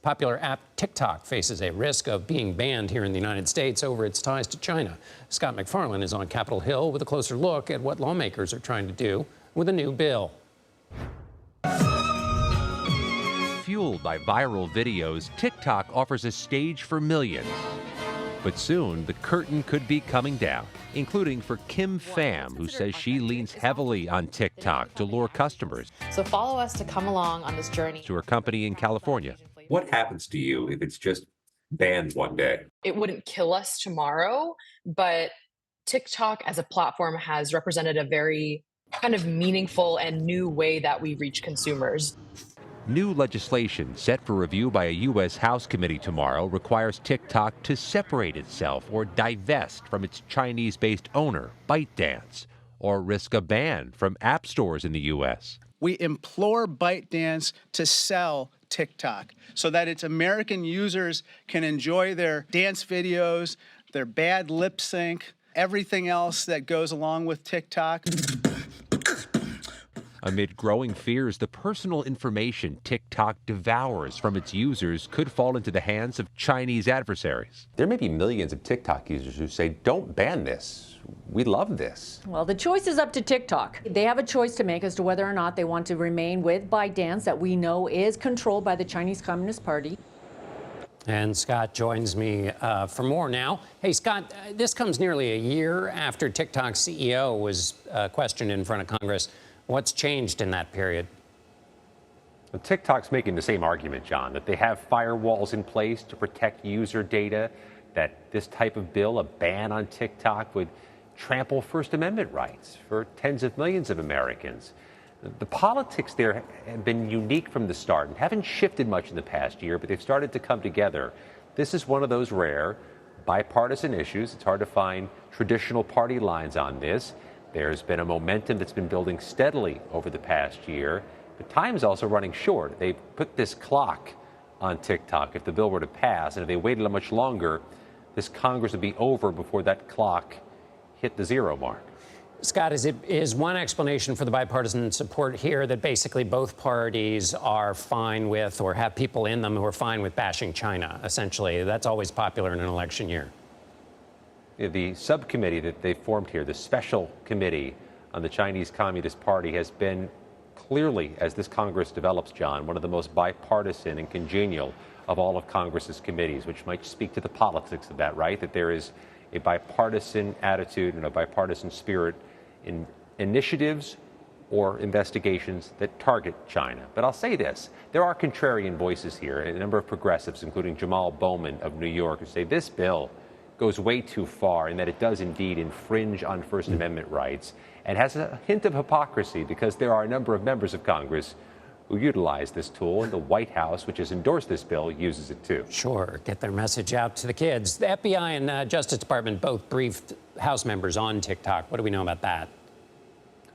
Popular app TikTok faces a risk of being banned here in the United States over its ties to China. Scott MacFarlane is on Capitol Hill with a closer look at what lawmakers are trying to do with a new bill. Fueled by viral videos, TikTok offers a stage for millions. But soon, the curtain could be coming down, including for Kim Pham, who says she leans heavily on TikTok to lure customers. So follow us to come along on this journey. To her company in California. What happens to you if it's just banned one day? It wouldn't kill us tomorrow, but TikTok as a platform has represented a very kind of meaningful and new way that we reach consumers. New legislation set for review by a U.S. House committee tomorrow requires TikTok to separate itself or divest from its Chinese-based owner, ByteDance, or risk a ban from app stores in the U.S. We implore ByteDance to sell TikTok so that its American users can enjoy their dance videos, their bad lip sync, everything else that goes along with TikTok. Amid growing fears, the personal information TikTok devours from its users could fall into the hands of Chinese adversaries. There may be millions of TikTok users who say, don't ban this. We love this. Well, the choice is up to TikTok. They have a choice to make as to whether or not they want to remain with ByteDance, that we know is controlled by the Chinese Communist Party. And Scott joins me for more now. Hey, Scott, this comes nearly a year after TikTok's CEO was questioned in front of Congress. What's changed in that period? Well, TikTok's making the same argument, John, that they have firewalls in place to protect user data, that this type of bill, a ban on TikTok, would trample First Amendment rights for tens of millions of Americans. The politics there have been unique from the start and haven't shifted much in the past year, but they've started to come together. This is one of those rare bipartisan issues. It's hard to find traditional party lines on this. There's been a momentum that's been building steadily over the past year, but time is also running short. They've put this clock on TikTok if the bill were to pass, and if they waited much longer, this Congress would be over before that clock hit the zero mark. Scott, is one explanation for the bipartisan support here that basically both parties are fine with, or have people in them who are fine with bashing China, essentially? That's always popular in an election year. The subcommittee that they formed here, the special committee on the Chinese Communist Party, has been clearly, as this Congress develops, John, one of the most bipartisan and congenial of all of Congress's committees, which might speak to the politics of that, right? That there is a bipartisan attitude and a bipartisan spirit in initiatives or investigations that target China. But I'll say this, there are contrarian voices here, and a number of progressives, including Jamal Bowman of New York, who say this bill goes way too far and that it does indeed infringe on First Amendment rights and has a hint of hypocrisy because there are a number of members of Congress who utilize this tool, and the White House, which has endorsed this bill, uses it too. Sure, get their message out to the kids. The FBI and Justice Department both briefed House members on TikTok. What do we know about that?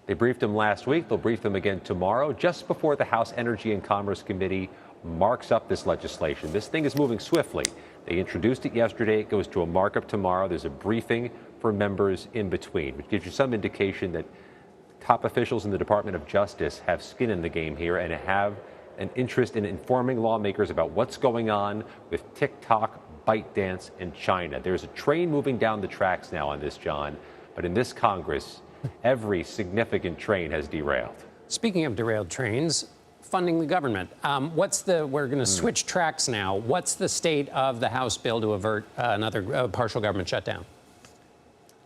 They briefed them last week. They'll brief them again tomorrow, just before the House Energy and Commerce Committee marks up this legislation. This thing is moving swiftly. They introduced it yesterday. It goes to a markup tomorrow. There's a briefing for members in between, which gives you some indication that top officials in the Department of Justice have skin in the game here and have an interest in informing lawmakers about what's going on with TikTok, ByteDance, and China. There's a train moving down the tracks now on this, John, but in this Congress, every significant train has derailed. Speaking of derailed trains, funding the government. We're going to switch tracks now. What's the state of the House bill to avert another partial government shutdown?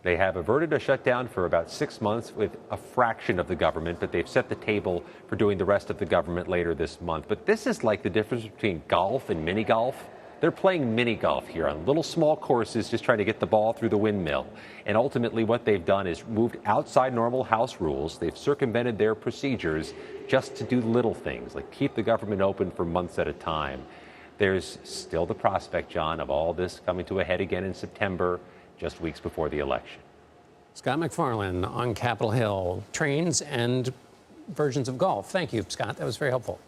They have averted a shutdown for about 6 months with a fraction of the government, but they've set the table for doing the rest of the government later this month. But this is like the difference between golf and mini golf. They're playing mini golf here on little small courses, just trying to get the ball through the windmill. And ultimately what they've done is moved outside normal House rules. They've circumvented their procedures just to do little things, like keep the government open for months at a time. There's still the prospect, John, of all this coming to a head again in September, just weeks before the election. Scott MacFarlane on Capitol Hill. Trains and versions of golf. Thank you, Scott. That was very helpful.